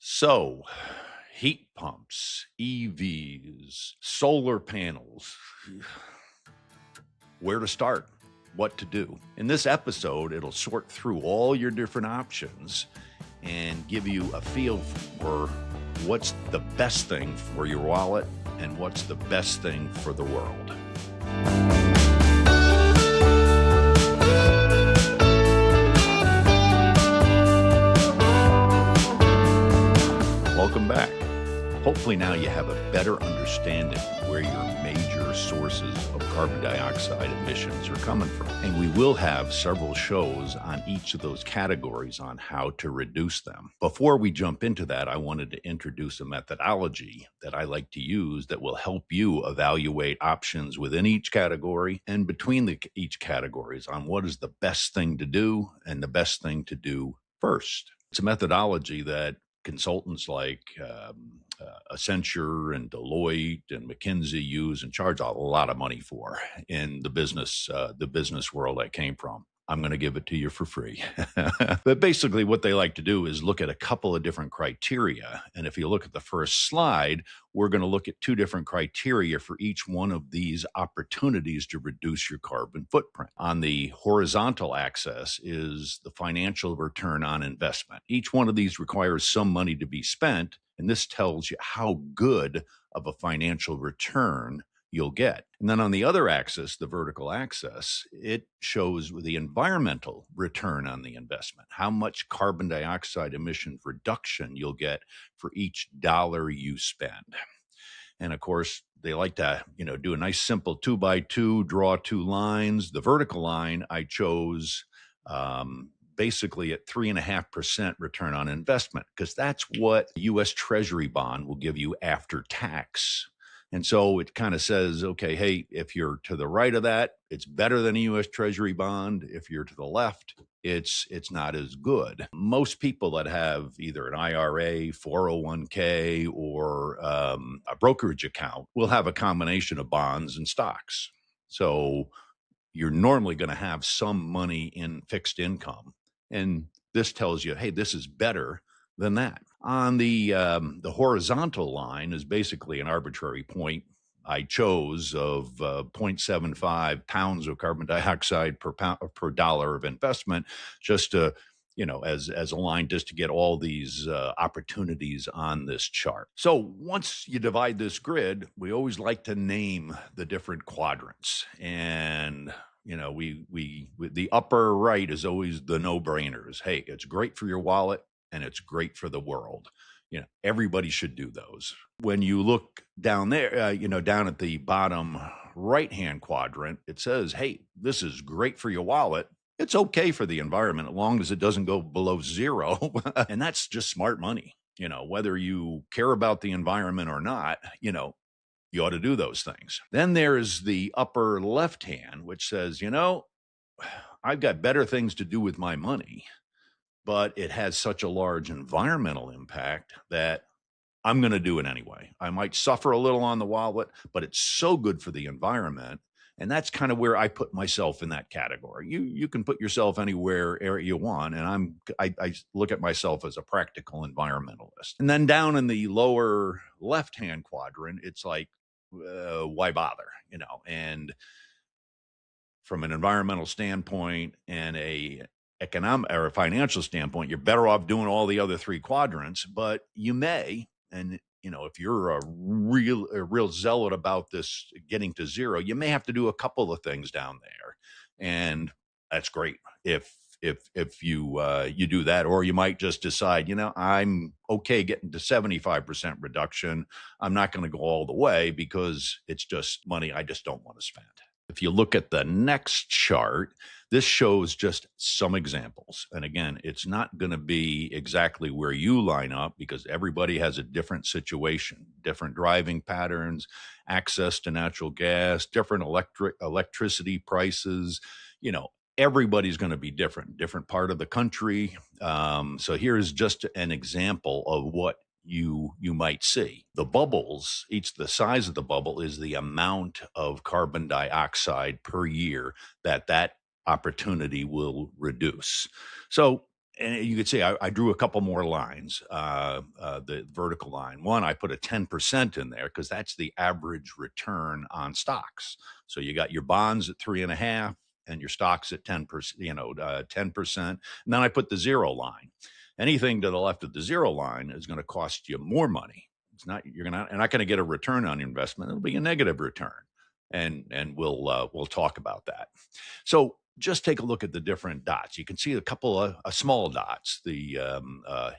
So, heat pumps, EVs, solar panels, where to start, what to do. In this episode, it'll sort through all your different options and give you a feel for what's the best thing for your wallet and what's the best thing for the world. Welcome back. Hopefully now you have a better understanding where your major sources of carbon dioxide emissions are coming from. And we will have several shows on each of those categories on how to reduce them. Before we jump into that, I wanted to introduce a methodology that I like to use that will help you evaluate options within each category and between each categories on what is the best thing to do and the best thing to do first. It's a methodology that consultants like Accenture and Deloitte and McKinsey use and charge a lot of money for in the business world I came from. I'm going to give it to you for free. But basically what they like to do is look at a couple of different criteria. And if you look at the first slide, we're going to look at two different criteria for each one of these opportunities to reduce your carbon footprint. On the horizontal axis is the financial return on investment. Each one of these requires some money to be spent, and this tells you how good of a financial return you'll get. And then on the other axis, the vertical axis, it shows the environmental return on the investment, how much carbon dioxide emission reduction you'll get for each dollar you spend. And of course, they like to, do a nice simple 2x2, draw two lines. The vertical line I chose basically at 3.5% return on investment, because that's what the U.S. Treasury bond will give you after tax. And so it kind of says, okay, hey, if you're to the right of that, it's better than a U.S. Treasury bond. If you're to the left, it's not as good. Most people that have either an IRA, 401k, or a brokerage account will have a combination of bonds and stocks. So you're normally going to have some money in fixed income. And this tells you, hey, this is better than that. On the horizontal line is basically an arbitrary point I chose of 0.75 pounds of carbon dioxide per dollar of investment, just to, as a line just to get all these opportunities on this chart. So once you divide this grid, we always like to name the different quadrants. And the upper right is always the no-brainers. Hey, it's great for your wallet and it's great for the world. Everybody should do those. When you look down there, down at the bottom right-hand quadrant, it says, hey, this is great for your wallet. It's okay for the environment as long as it doesn't go below zero. And that's just smart money. Whether you care about the environment or not, you ought to do those things. Then there's the upper left hand, which says, I've got better things to do with my money, but it has such a large environmental impact that I'm going to do it anyway. I might suffer a little on the wallet, but it's so good for the environment. And that's kind of where I put myself in that category. You can put yourself anywhere you want. And I look at myself as a practical environmentalist. And then down in the lower left-hand quadrant, it's like, why bother? And from an environmental standpoint and a economic or a financial standpoint, you're better off doing all the other three quadrants, but you may, and if you're a real zealot about this getting to zero, you may have to do a couple of things down there. And that's great if you do that, or you might just decide, I'm okay getting to 75% reduction. I'm not going to go all the way because it's just money I just don't want to spend. If you look at the next chart, this shows just some examples. And again, it's not going to be exactly where you line up because everybody has a different situation, different driving patterns, access to natural gas, different electricity prices. Everybody's going to be different part of the country. So here's just an example of what you might see. The bubbles, the size of the bubble is the amount of carbon dioxide per year that opportunity will reduce. So and you could say I drew a couple more lines. The vertical line. One, I put a 10% in there because that's the average return on stocks. So you got your bonds at 3.5 and your stocks at 10%, 10%. And then I put the zero line. Anything to the left of the zero line is going to cost you more money. It's not you're not going to get a return on your investment. It'll be a negative return, and we'll talk about that. So just take a look at the different dots. You can see a couple of small dots, the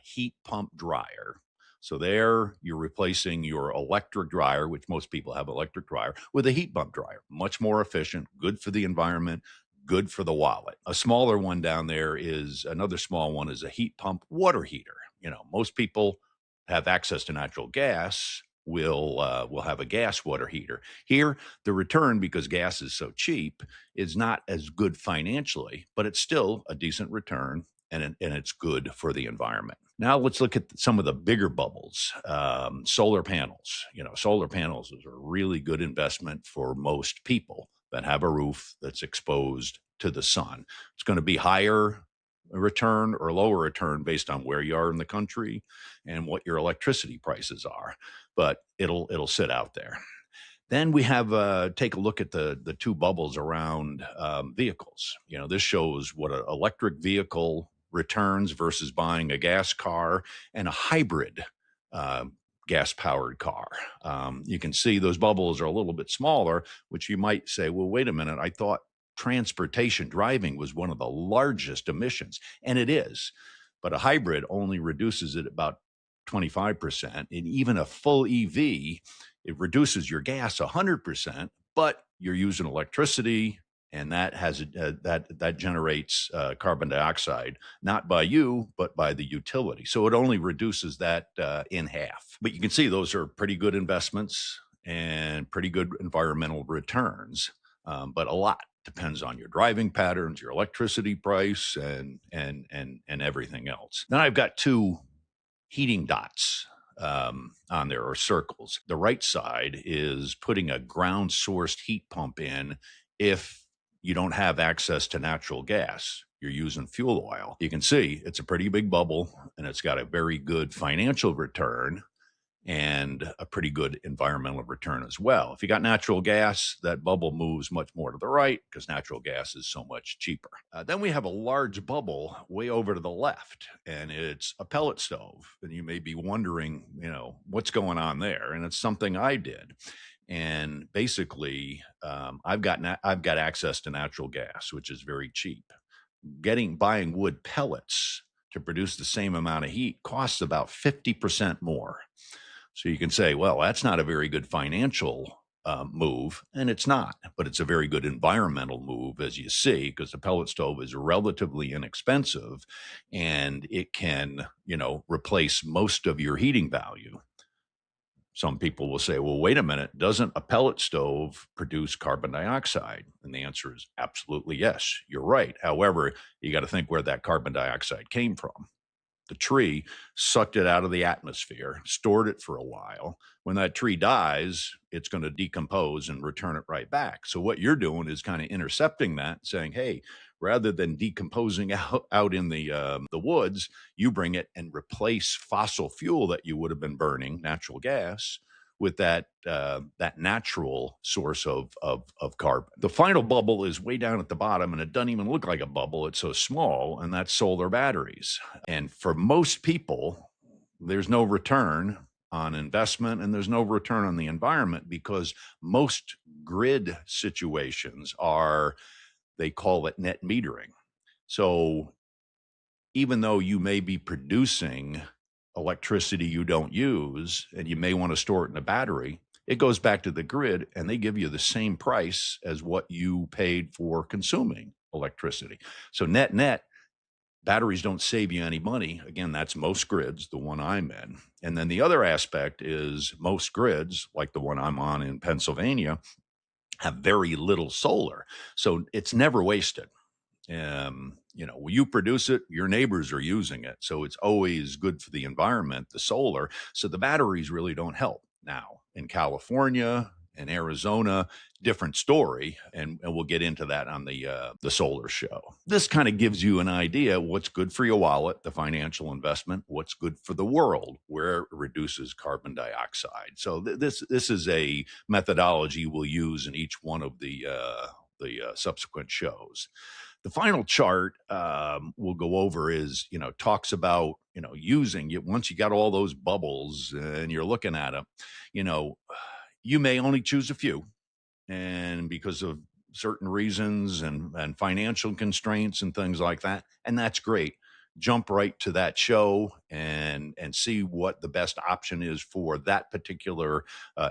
heat pump dryer. So there you're replacing your electric dryer, which most people have electric dryer, with a heat pump dryer. Much more efficient, good for the environment, good for the wallet. A smaller one down there is another small one is a heat pump water heater. Most people have access to natural gas will have a gas water heater. Here, the return, because gas is so cheap, is not as good financially, but it's still a decent return, and it's good for the environment. Now let's look at some of the bigger bubbles. Solar panels. Solar panels is a really good investment for most people that have a roof that's exposed to the sun. It's going to be higher return or lower return based on where you are in the country and what your electricity prices are, but it'll sit out there. Then we have take a look at the two bubbles around vehicles. This shows what an electric vehicle returns versus buying a gas car and a hybrid gas powered car. You can see those bubbles are a little bit smaller, which you might say, well, wait a minute, I thought transportation driving was one of the largest emissions, and it is, but a hybrid only reduces it about 25%, and even a full EV, it reduces your gas 100%, but you're using electricity, and that has that generates carbon dioxide, not by you, but by the utility. So it only reduces that in half. But you can see those are pretty good investments and pretty good environmental returns, but a lot depends on your driving patterns, your electricity price, and everything else. Then I've got two heating dots on there, or circles. The right side is putting a ground sourced heat pump in if you don't have access to natural gas. You're using fuel oil. You can see it's a pretty big bubble, and it's got a very good financial return and a pretty good environmental return as well. If you got natural gas, that bubble moves much more to the right because natural gas is so much cheaper. Then we have a large bubble way over to the left, and it's a pellet stove. And you may be wondering, what's going on there? And it's something I did. And basically, I've got access to natural gas, which is very cheap. Buying wood pellets to produce the same amount of heat costs about 50% more. So you can say, well, that's not a very good financial move, and it's not, but it's a very good environmental move, as you see, because the pellet stove is relatively inexpensive, and it can, replace most of your heating value. Some people will say, well, wait a minute, doesn't a pellet stove produce carbon dioxide? And the answer is absolutely yes, you're right. However, you got to think where that carbon dioxide came from. The tree sucked it out of the atmosphere, stored it for a while. When that tree dies, it's going to decompose and return it right back. So what you're doing is kind of intercepting that, saying, hey, rather than decomposing out in the woods, you bring it and replace fossil fuel that you would have been burning, natural gas, with that natural source of carbon. The final bubble is way down at the bottom, and it doesn't even look like a bubble. It's so small, and that's solar batteries. And for most people, there's no return on investment, and there's no return on the environment because most grid situations they call it net metering. So even though you may be producing electricity you don't use, and you may want to store it in a battery, it goes back to the grid, and they give you the same price as what you paid for consuming electricity. So net, batteries don't save you any money. Again, that's most grids, the one I'm in. And then the other aspect is most grids, like the one I'm on in Pennsylvania, have very little solar. So it's never wasted. You produce it, your neighbors are using it. So it's always good for the environment, the solar. So the batteries really don't help. Now, in California In Arizona, different story, and we'll get into that on the solar show. This kind of gives you an idea what's good for your wallet, the financial investment, what's good for the world, where it reduces carbon dioxide. So this is a methodology we'll use in each one of the subsequent shows. The final chart we'll go over is, talks about, using it. Once you got all those bubbles and you're looking at them, you may only choose a few. And because of certain reasons and financial constraints and things like that, and that's great. Jump right to that show and see what the best option is for that particular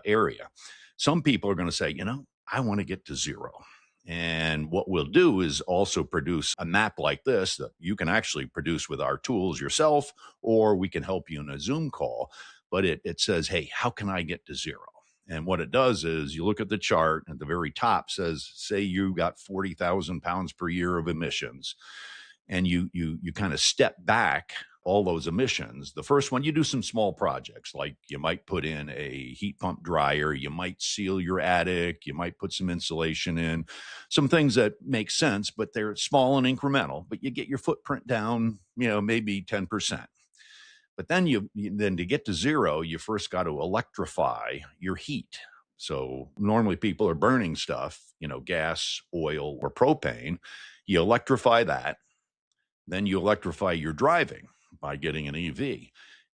area. Some people are going to say, I want to get to zero. And what we'll do is also produce a map like this that you can actually produce with our tools yourself, or we can help you in a Zoom call. But it says, hey, how can I get to zero? And what it does is you look at the chart at the very top says, say you got 40,000 pounds per year of emissions, and you kind of step back all those emissions. The first one, you do some small projects, like you might put in a heat pump dryer, you might seal your attic, you might put some insulation in, some things that make sense, but they're small and incremental, but you get your footprint down, maybe 10%. But then then to get to zero, you first got to electrify your heat. So normally people are burning stuff, gas, oil, or propane. You electrify that. Then you electrify your driving by getting an EV.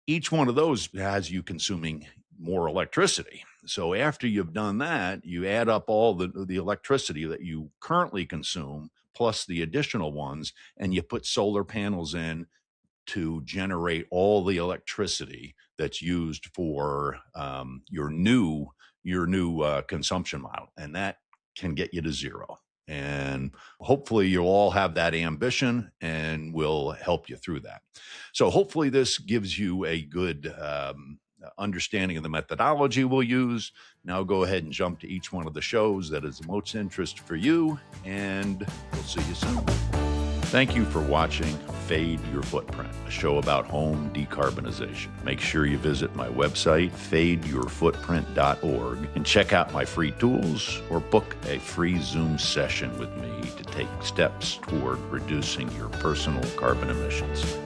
Each one of those has you consuming more electricity. So after you've done that, you add up all the electricity that you currently consume plus the additional ones, and you put solar panels in to generate all the electricity that's used for your new consumption model, and that can get you to zero. And hopefully you'll all have that ambition, and we'll help you through that. So hopefully this gives you a good understanding of the methodology we'll use. Now go ahead and jump to each one of the shows that is the most interest for you, and we'll see you soon. Thank you for watching Fade Your Footprint, a show about home decarbonization. Make sure you visit my website, fadeyourfootprint.org, and check out my free tools or book a free Zoom session with me to take steps toward reducing your personal carbon emissions.